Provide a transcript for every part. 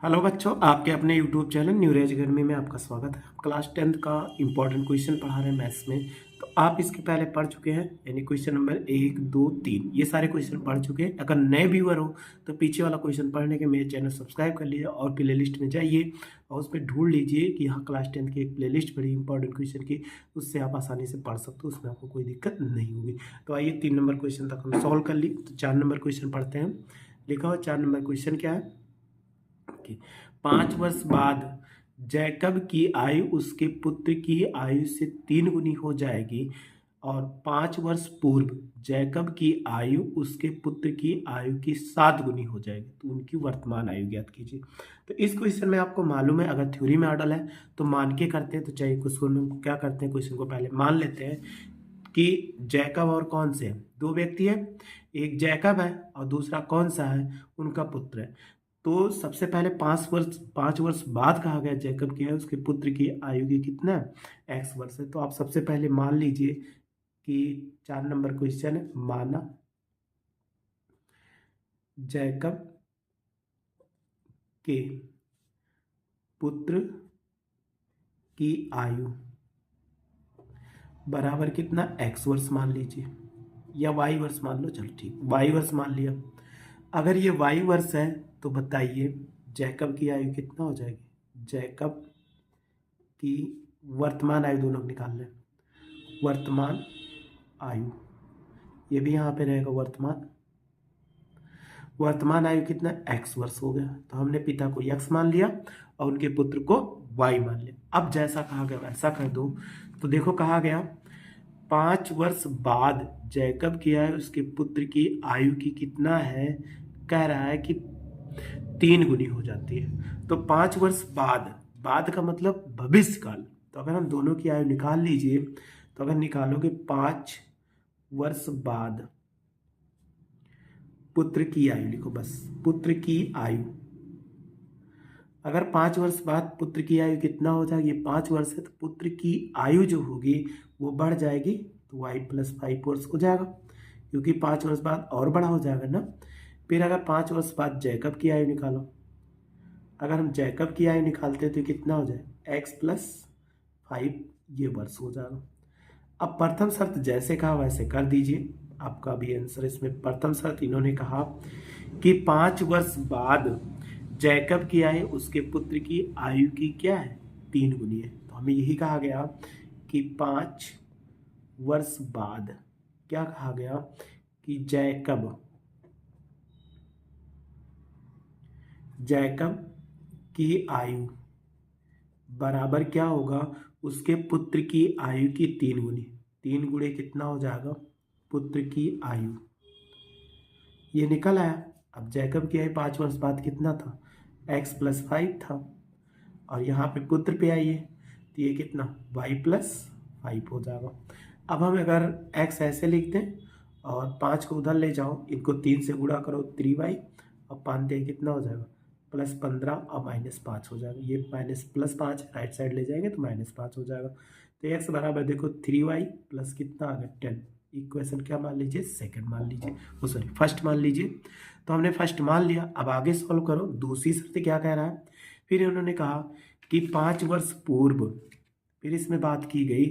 Hello बच्चों, आपके अपने यूट्यूब चैनल न्यूरेज अकेडमी में आपका स्वागत है। हम क्लास 10th का इम्पोर्टेंट क्वेश्चन पढ़ा रहे हैं मैथ्स में। तो आप इसके पहले पढ़ चुके हैं, यानी क्वेश्चन नंबर 1, 2, 3 ये सारे क्वेश्चन पढ़ चुके हैं। अगर नए व्यूअर हो तो पीछे वाला क्वेश्चन पढ़ने के मेरे चैनल सब्सक्राइब कर लीजिए और प्ले लिस्ट में जाइए और उस पर ढूंढ लीजिए कि यहाँ क्लास 10th की एक प्ले लिस्ट बड़ी इंपॉर्टेंट क्वेश्चन की, उससे आप आसानी से पढ़ सकते हो, उसमें आपको कोई दिक्कत नहीं होगी। तो आइए 3 नंबर क्वेश्चन तक हम सॉल्व कर ली। तो 4 नंबर क्वेश्चन पढ़ते हैं। लिखा हो 4 नंबर क्वेश्चन क्या है कि 5 वर्ष बाद जैकब की आयु उसके पुत्र की आयु से 3 गुनी हो जाएगी और 5 वर्ष पूर्व जैकब की आयु उसके पुत्र की आयु की 7 गुनी हो जाएगी। तो उनकी वर्तमान आयु ज्ञात कीजिए। तो इस क्वेश्चन में आपको मालूम है, अगर थ्योरी में ऑर्डर है तो मान के करते हैं। तो चाहिए क्वेश्चन में क्या करते हैं, क्वेश्चन को पहले मान लेते हैं कि जैकब और कौन से हैं, दो व्यक्ति हैं, एक जैकब है और दूसरा कौन सा है, उनका पुत्र है। तो सबसे पहले 5 वर्ष बाद कहा गया जैकब की है, उसके पुत्र की आयु की कितना है, x वर्ष है। तो आप सबसे पहले मान लीजिए कि 4 नंबर क्वेश्चन है, माना जैकब के पुत्र की आयु बराबर कितना, x वर्ष मान लीजिए या y वर्ष मान लो, चलो ठीक y वर्ष मान लिया। अगर ये y वर्ष है तो बताइए जैकब की आयु कितना हो जाएगी, जैकब की वर्तमान आयु दोनों को निकाल लें। वर्तमान आयु ये भी यहाँ पे रहेगा, वर्तमान आयु कितना, x वर्ष हो गया। तो हमने पिता को x मान लिया और उनके पुत्र को y मान लिया। अब जैसा कहा गया वैसा कर दो। तो देखो कहा गया 5 वर्ष बाद जैकब की आयु उसके पुत्र की आयु की कितना है, कह रहा है कि 3 गुनी हो जाती है। तो 5 वर्ष बाद, बाद का मतलब भविष्य काल। तो अगर हम दोनों की आयु निकाल लीजिए, तो अगर निकालोगे 5 वर्ष बाद पुत्र की आयु लिखो, बस पुत्र की आयु। अगर 5 वर्ष बाद पुत्र की आयु कितना हो जाएगी, 5 वर्ष है तो पुत्र की आयु जो होगी वो बढ़ जाएगी, तो y + 5 वर्ष हो जाएगा, क्योंकि 5 वर्ष बाद और बड़ा हो जाएगा ना। फिर अगर 5 वर्ष बाद जैकब की आयु निकालो, अगर हम जैकब की आयु निकालते तो कितना हो जाए, x + 5 ये वर्ष हो जाएगा। अब प्रथम शर्त जैसे कहा वैसे कर दीजिए, आपका भी आंसर इसमें। प्रथम शर्त इन्होंने कहा कि 5 वर्ष बाद जैकब की आयु उसके पुत्र की आयु की क्या है, 3 गुनी है। तो हमें यही कहा गया कि 5 वर्ष बाद क्या कहा गया कि जैकब की आयु बराबर क्या होगा, उसके पुत्र की आयु की 3 गुनी। 3 गुणे कितना हो जाएगा, पुत्र की आयु ये निकल आया। अब जैकब की आयु 5 वर्ष बाद कितना था, x + 5 था, और यहाँ पे पुत्र पे आइए तो ये कितना, y + 5 हो जाएगा। अब हम अगर x ऐसे लिखते हैं और 5 को उधर ले जाओ, इनको 3 से गुणा करो 3y, और 5 दे कितना हो जाएगा, +15 और -5 हो जाएगा। ये +5 राइट साइड ले जाएंगे तो -5 हो जाएगा। तो x बराबर देखो 3y प्लस कितना आ गया 10। इक्वेशन क्या मान लीजिए, सेकंड मान लीजिए, वो सॉरी फर्स्ट मान लीजिए। तो हमने फर्स्ट मान लिया। अब आगे सॉल्व करो। दूसरी शर्त क्या कह रहा है, फिर उन्होंने कहा कि 5 वर्ष पूर्व, फिर इसमें बात की गई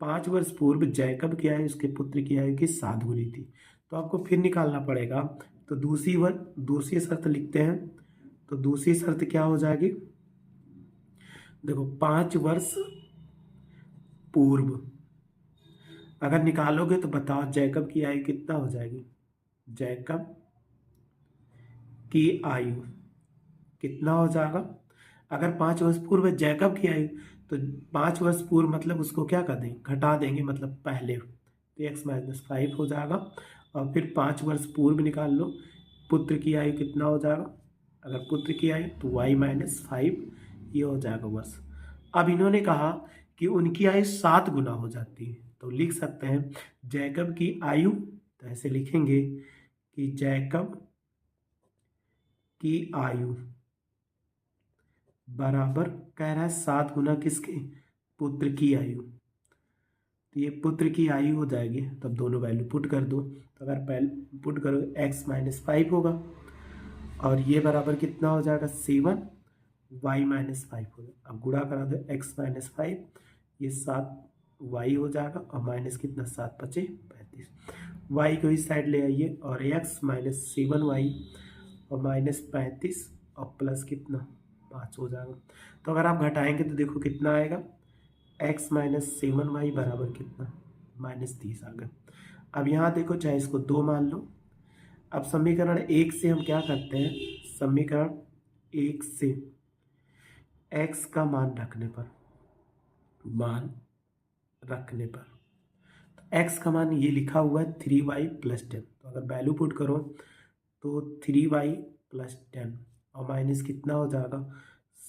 5 वर्ष पूर्व जैकब की आयु उसके पुत्र की आयु की 7 गुनी थी। तो आपको फिर निकालना पड़ेगा। तो दूसरी शर्त लिखते हैं। तो दूसरी शर्त क्या हो जाएगी, देखो 5 वर्ष पूर्व अगर निकालोगे तो बताओ जैकब की आयु कितना हो जाएगी, जैकब की आयु कितना हो जाएगा। अगर 5 वर्ष पूर्व जैकब की आयु, तो 5 वर्ष पूर्व मतलब उसको क्या कर देंगे, घटा देंगे, मतलब पहले, तो x - 5 हो जाएगा। और फिर 5 वर्ष पूर्व निकाल लो, पुत्र की आयु कितना हो जाएगा, अगर पुत्र की आयु तो y - 5 ये हो जाएगा वर्ष। अब इन्होंने कहा कि उनकी आयु 7 गुना हो जाती है। तो लिख सकते हैं जैकब की आयु, तो ऐसे लिखेंगे कि जैकब की आयु बराबर कह रहा है 7 गुना किसके, पुत्र की आयु। तो ये पुत्र की आयु हो जाएगी। तब दोनों वैल्यू पुट कर दो। तो अगर पुट करो x - 5 होगा और ये बराबर कितना हो जाएगा 7, वाई माइनस 5 हो जाएगा। अब गुणा करा दो एक्स माइनस 5, ये 7 वाई हो जाएगा और माइनस कितना 7 बचे 35। वाई को इस साइड ले आइए और एक्स माइनस 7 वाई और माइनस 35 और प्लस कितना 5 हो जाएगा। तो अगर आप घटाएंगे तो देखो कितना आएगा, एक्स माइनस 7 वाई बराबर कितना -30 आ गया। अब यहाँ देखो चाहे इसको 2 मान लो। अब समीकरण 1 से हम क्या करते हैं, समीकरण 1 से x का मान रखने पर तो x का मान ये लिखा हुआ है 3y + 10। तो अगर वैल्यू पुट करो तो 3y + 10 और माइनस कितना हो जाएगा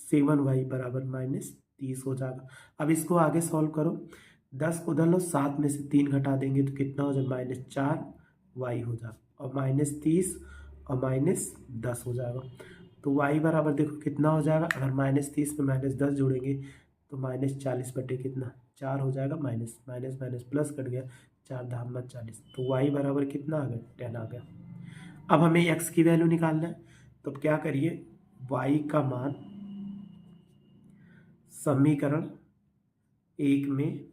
7y बराबर -30 हो जाएगा। अब इसको आगे सॉल्व करो, 10 उधर लो, 7 में से 3 घटा देंगे तो कितना हो जाएगा -4y हो जाएगा और -30 और -10 हो जाएगा। तो y बराबर देखो कितना हो जाएगा, अगर -30 में -10 जोड़ेंगे तो -40 बटे कितना 4 हो जाएगा, minus minus minus plus cut गया, 4 धाम 40। तो y बराबर कितना आ गया 10 आ गया। अब हमें x की वैल्यू निकालना है, तो क्या करिए, y का मान समीकरण 1 में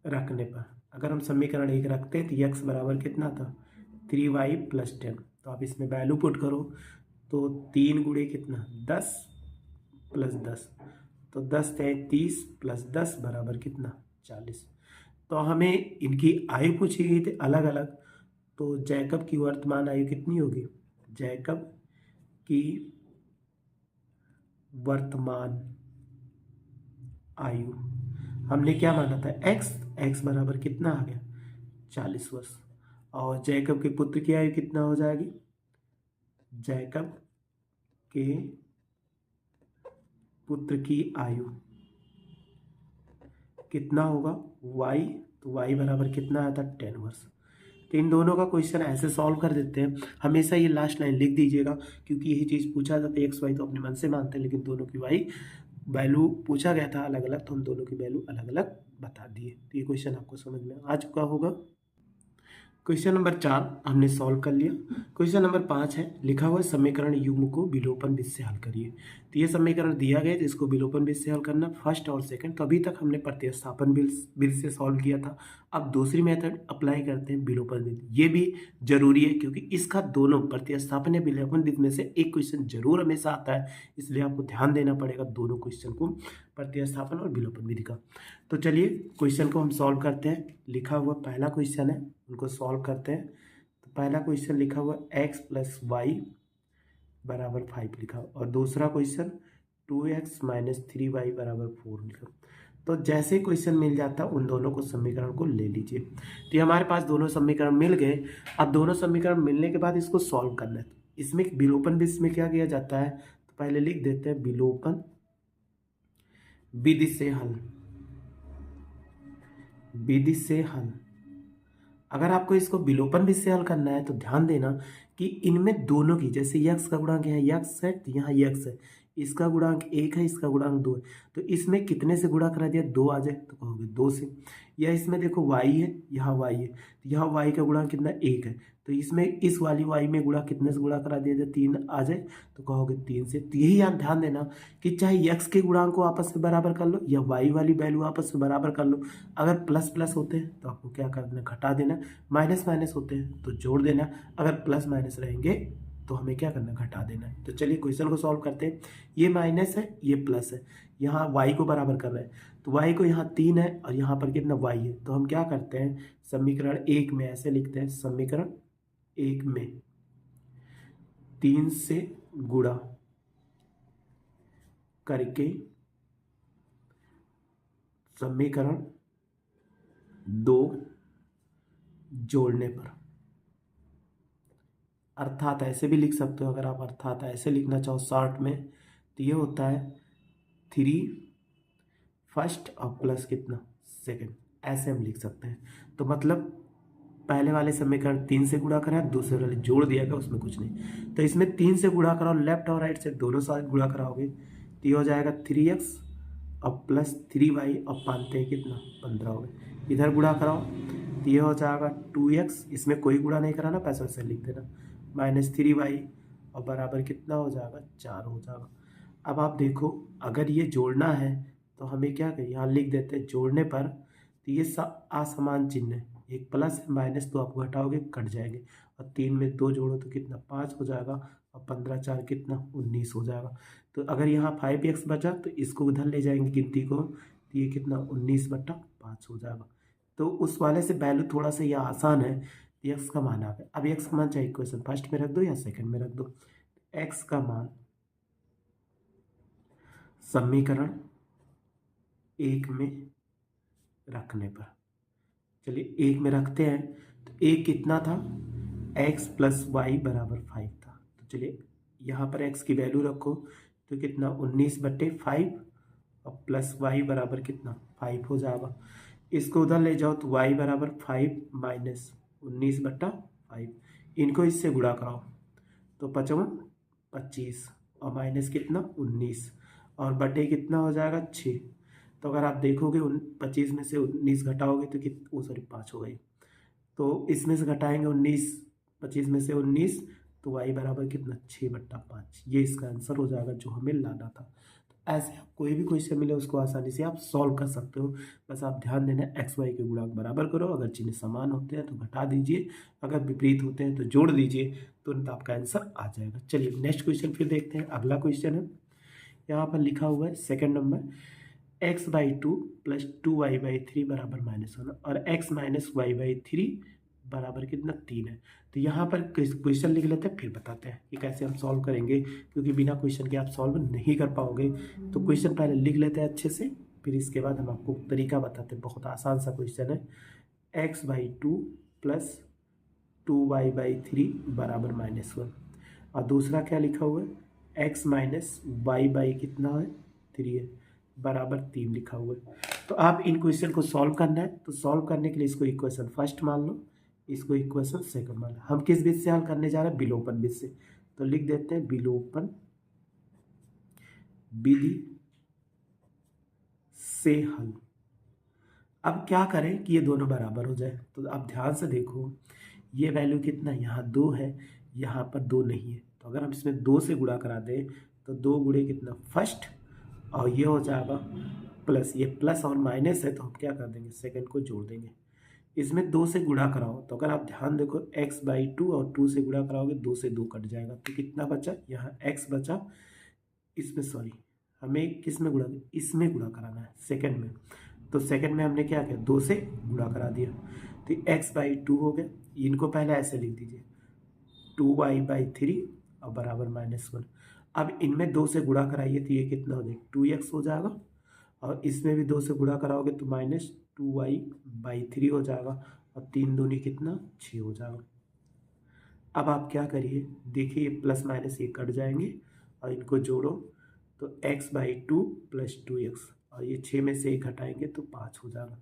रखने पर, अगर हम समीकरण 1 रखते हैं तो x बराबर कितना था 3y + 10। तो आप इसमें वैल्यू पुट करो तो 3 गुणे कितना 10 + 10, तो 10 × 30 + 10 बराबर कितना 40। तो हमें इनकी आयु पूछी गई थी अलग अलग, तो जैकब की वर्तमान आयु कितनी होगी, जैकब की वर्तमान आयु हमने क्या माना था x बराबर कितना आ गया 40 वर्ष। और जैकब के पुत्र की आयु कितना हो जाएगी, जैकब के पुत्र की आयु कितना होगा y, तो y बराबर कितना आया था 10 वर्ष। तो इन दोनों का क्वेश्चन ऐसे सॉल्व कर देते हैं। हमेशा ये लास्ट लाइन लिख दीजिएगा क्योंकि यही चीज़ पूछा जाता है। एक्स वाई तो अपने मन से मानते हैं, लेकिन दोनों की वाई वैल्यू पूछा गया था अलग अलग, तो हम दोनों की वैल्यू अलग अलग बता दिए। तो ये क्वेश्चन आपको समझ में आ चुका होगा। क्वेश्चन नंबर 4 हमने सॉल्व कर लिया। क्वेश्चन नंबर 5 है, लिखा हुआ समीकरण युग्म को विलोपन विधि से हल करिए। तो ये समीकरण दिया गया है, तो इसको विलोपन विधि से हल करना, फर्स्ट और सेकंड। तो अभी तक हमने प्रतिस्थापन विधि से सॉल्व किया था। अब दूसरी मेथड अप्लाई करते हैं, विलोपन विधि। ये भी जरूरी है क्योंकि इसका दोनों प्रतिस्थापन या विलोपन विधि में से एक क्वेश्चन जरूर हमेशा आता है, इसलिए आपको ध्यान देना पड़ेगा दोनों क्वेश्चन को, प्रतिस्थापन और विलोपन विधि का। तो चलिए क्वेश्चन को हम सॉल्व करते हैं। लिखा हुआ पहला क्वेश्चन है, उनको सॉल्व करते हैं। तो पहला क्वेश्चन लिखा हुआ x + y बराबर 5 लिखा, और दूसरा क्वेश्चन 2x - 3y बराबर 4 लिखा। तो जैसे क्वेश्चन मिल जाता है उन दोनों को समीकरण को ले लीजिए। तो हमारे पास दोनों समीकरण मिल गए। अब दोनों समीकरण मिलने के बाद इसको सॉल्व करना है। इसमें विलोपन विधि में क्या किया जाता है, तो पहले लिख देते हैं विलोपन विधि से हल। विधि से हल, अगर आपको इसको विलोपन विधि से हल करना है तो ध्यान देना कि इनमें दोनों की, जैसे यक्स का गुणांक यहाँ यक्स है तो यहाँ यक्स है, इसका गुणांक 1 है, इसका गुणांक 2 है, तो इसमें कितने से गुणा करा दिया 2 आ जाए तो कहोगे 2 से। या इसमें देखो y है, यहाँ y है, तो यहाँ y का गुणांक कितना 1 है, तो इसमें इस वाली y में गुणा कितने से गुणा करा दिया जाए 3 आ जाए तो कहोगे 3 से। तो यही यहाँ ध्यान देना कि चाहे x के गुणांक को आपस में बराबर कर लो या y वाली वैल्यू आपस में बराबर कर लो। अगर प्लस प्लस होते हैं तो आपको क्या कर देना, घटा देना। माइनस माइनस होते हैं तो जोड़ देना। अगर प्लस माइनस रहेंगे तो हमें क्या करना, घटा देना है। तो चलिए क्वेश्चन को सॉल्व करते हैं। ये माइनस है, ये प्लस है, यहाँ y को बराबर कर रहे हैं, तो y को यहाँ 3 है और यहाँ पर कितना y है। तो हम क्या करते हैं, समीकरण 1 में ऐसे लिखते हैं, समीकरण 1 में 3 से गुणा करके समीकरण 2 जोड़ने पर, अर्थात ऐसे भी लिख सकते हो, अगर आप अर्थात ऐसे लिखना चाहो शॉर्ट में तो ये होता है 3 फर्स्ट और प्लस कितना सेकंड, ऐसे हम लिख सकते हैं। तो मतलब पहले वाले समीकरण 3 से गुणा करा, दूसरे वाले जोड़ दिया गया, उसमें कुछ नहीं। तो इसमें 3 से गुणा कराओ, लेफ्ट और राइट से दोनों साथ गुणा कराओगे तो ये हो जाएगा 3x और प्लस 3y और पानते हैं कितना 15 हो गए। इधर गुणा कराओ तो ये हो जाएगा 2x, इसमें कोई गुणा नहीं कराना, पैसा वैसे लिख देना, -3y और बराबर कितना हो जाएगा 4 हो जाएगा। अब आप देखो अगर ये जोड़ना है तो हमें क्या करें, यहाँ लिख देते हैं जोड़ने पर तो ये असमान चिन्ह है, एक प्लस है माइनस, तो आप घटाओगे कट जाएंगे और 3 में 2 जोड़ो तो कितना 5 हो जाएगा और 15 4 कितना 19 हो जाएगा। तो अगर यहाँ 5x बचा तो इसको उधर ले जाएंगे गिनती को, तो ये कितना 19/5 हो जाएगा। तो उस वाले से वैल्यू थोड़ा सा यह आसान है, एक्स का मान आ गया। अब एक्स का मान चाहिए क्वेश्चन फर्स्ट में रख दो या सेकंड में रख दो। एक्स का मान समीकरण 1 में रखने पर, चलिए 1 में रखते हैं। तो 1 कितना था, x + y = 5 था। तो चलिए यहाँ पर x की वैल्यू रखो तो कितना 19/5 और प्लस y बराबर कितना 5 हो जाएगा। इसको उधर ले जाओ तो y बराबर 5 माइनस 19/5, इनको इससे गुणा कराओ तो 5 25 और माइनस कितना 19 और बटे कितना हो जाएगा 6। तो अगर आप देखोगे 25 में से 19 घटाओगे तो कितना 5 हो गई। तो इसमें से घटाएंगे 19, 25 में से 19 तो y बराबर कितना 6/5। ये इसका आंसर हो जाएगा जो हमें लाना था। तो ऐसे आप कोई भी क्वेश्चन मिले उसको आसानी से आप सॉल्व कर सकते हो। बस आप ध्यान देना एक्स वाई के गुणांक बराबर करो, अगर चिन्ह समान होते हैं तो घटा दीजिए, अगर विपरीत होते हैं तो जोड़ दीजिए, तुरंत आपका आंसर आ जाएगा। चलिए नेक्स्ट क्वेश्चन फिर देखते हैं। अगला क्वेश्चन है, यहाँ पर लिखा हुआ है सेकंड नंबर, x/2 + 2y/3 = -1 और x - y/3 बराबर कितना 3 है। तो यहाँ पर क्वेश्चन लिख लेते हैं फिर बताते हैं कि कैसे हम सॉल्व करेंगे, क्योंकि बिना क्वेश्चन के आप सॉल्व नहीं कर पाओगे। तो क्वेश्चन पहले लिख लेते हैं अच्छे से, फिर इसके बाद हम आपको तरीका बताते हैं। बहुत आसान सा क्वेश्चन है, x/2 + 2y/3 = -1 और दूसरा क्या लिखा हुआ है, x - y/ कितना है 3 है बराबर 3 लिखा हुआ है। तो आप इन क्वेश्चन को सॉल्व करना है, तो सॉल्व करने के लिए इसको इक्वेशन फर्स्ट मान लो, इसको इक्वेशन सेकंड मान लो। हम किस विधि से हल करने जा रहे हैं, विलोपन विधि से। तो लिख देते हैं विलोपन विधि से हल। अब क्या करें कि ये दोनों बराबर हो जाए। तो आप ध्यान से देखो, ये वैल्यू कितना, यहाँ 2 है, यहाँ पर 2 नहीं है। तो अगर हम इसमें 2 से गुणा करा दें तो 2 गुणे कितना फर्स्ट, और ये हो जाएगा प्लस, ये प्लस और माइनस है तो हम क्या कर देंगे सेकंड को जोड़ देंगे। इसमें 2 से गुणा कराओ तो अगर आप ध्यान देखो x/2 और 2 से गुणा कराओगे 2 से 2 कट जाएगा, तो कितना बचा, यहाँ x बचा, इसमें सॉरी हमें किस में गुणा, इसमें गुणा कराना है सेकंड में। तो सेकंड में हमने क्या किया 2 से गुणा करा दिया, तो x/2 हो गया। इनको पहले ऐसे लिख दीजिए 2y/3 और बराबर -1। अब इनमें 2 से गुणा कराइए तो ये कितना हो जाएगा 2x हो जाएगा, और इसमें भी 2 से गुणा कराओगे तो -2y/3 हो जाएगा, और 3 दूनी कितना 6 हो जाएगा। अब आप क्या करिए, देखिए प्लस माइनस ये कट जाएंगे और इनको जोड़ो तो x/2 + 2x, और ये 6 में से 1 घटाएंगे तो 5 हो जाएगा।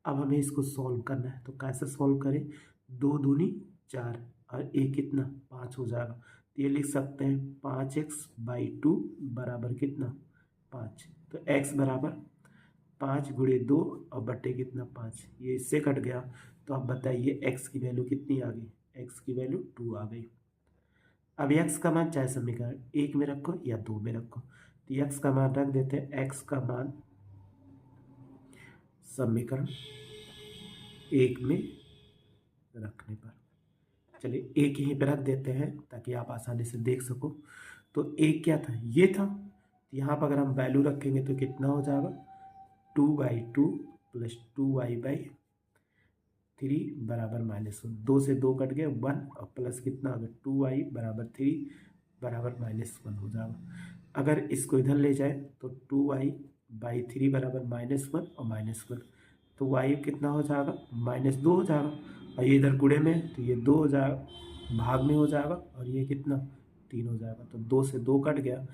अब हमें इसको सॉल्व करना है, तो कैसे सॉल्व करें, 2 दूनी 4 और 1 कितना 5 हो जाएगा। तो ये लिख सकते हैं 5x/2 बराबर कितना 5। तो x बराबर 5 × 2 और बट्टे कितना 5, ये इससे कट गया। तो आप बताइए x की वैल्यू कितनी आ गई, x की वैल्यू 2 आ गई। अब x का मान चाहे समीकरण 1 में रखो या 2 में रखो, तो x का मान रख देते हैं, x का मान समीकरण 1 में रखने पर, चलिए 1 यहीं पे रख देते हैं ताकि आप आसानी से देख सको। तो 1 क्या था, ये था, तो यहाँ पर अगर हम वैल्यू रखेंगे तो कितना हो जाएगा 2/2 + 2y/3 बराबर -1। 2 से 2 कट गए 1 और प्लस कितना आ गया 2y/3 बराबर -1 हो जाएगा। अगर इसको इधर ले जाए तो 2y/3 बराबर -1 और -1, तो y कितना हो जाएगा -2 हो जाएगा, और ये इधर गुणे में तो ये 2 हो जाएगा, भाग में हो जाएगा, और ये कितना 3 हो जाएगा। तो 2 से 2 कट गया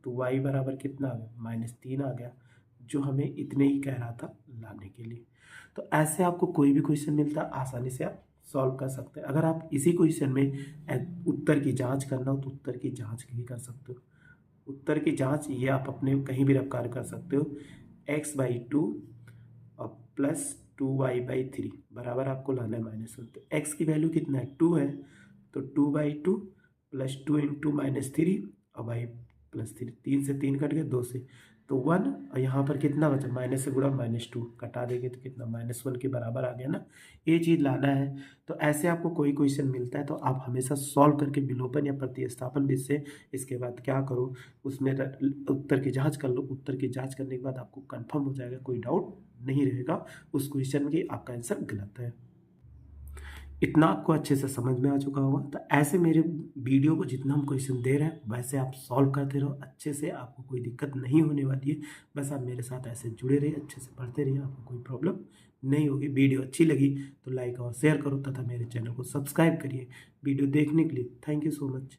तो y बराबर कितना आ गया -3 आ गया, जो हमें इतने ही कह रहा था लाने के लिए। तो ऐसे आपको कोई भी क्वेश्चन मिलता है आसानी से आप सॉल्व कर सकते हैं। अगर आप इसी क्वेश्चन में उत्तर की जांच करना हो तो उत्तर की जांच भी कर सकते हो। उत्तर की जांच ये आप अपने कहीं भी रख कर सकते हो, x/2 और प्लस 2y/3 बराबर आपको लाना है -1। तो x की वैल्यू कितना है 2 है, तो 2/2 +2 इंटू -3 और y +3, 3 से 3 कट गया, 2 से तो 1, और यहाँ पर कितना बचा, माइनस से गुणा -2 कटा देंगे तो कितना -1 के बराबर आ गया ना। ये चीज़ लाना है। तो ऐसे आपको कोई क्वेश्चन मिलता है तो आप हमेशा सॉल्व करके विलोपन या प्रतिस्थापन विधि से इसके बाद क्या करो, उसमें उत्तर की जांच कर लो। उत्तर की जांच करने के बाद आपको कंफर्म हो जाएगा, कोई डाउट नहीं रहेगा उस क्वेश्चन की, आपका आंसर गलत है। इतना आपको अच्छे से समझ में आ चुका होगा। तो ऐसे मेरे वीडियो को जितना हम क्वेश्चन दे रहे हैं वैसे आप सॉल्व करते रहो अच्छे से, आपको कोई दिक्कत नहीं होने वाली है। बस आप मेरे साथ ऐसे जुड़े रहिए, अच्छे से पढ़ते रहिए, आपको कोई प्रॉब्लम नहीं होगी। वीडियो अच्छी लगी तो लाइक और शेयर करो तथा मेरे चैनल को सब्सक्राइब करिए। वीडियो देखने के लिए थैंक यू सो मच।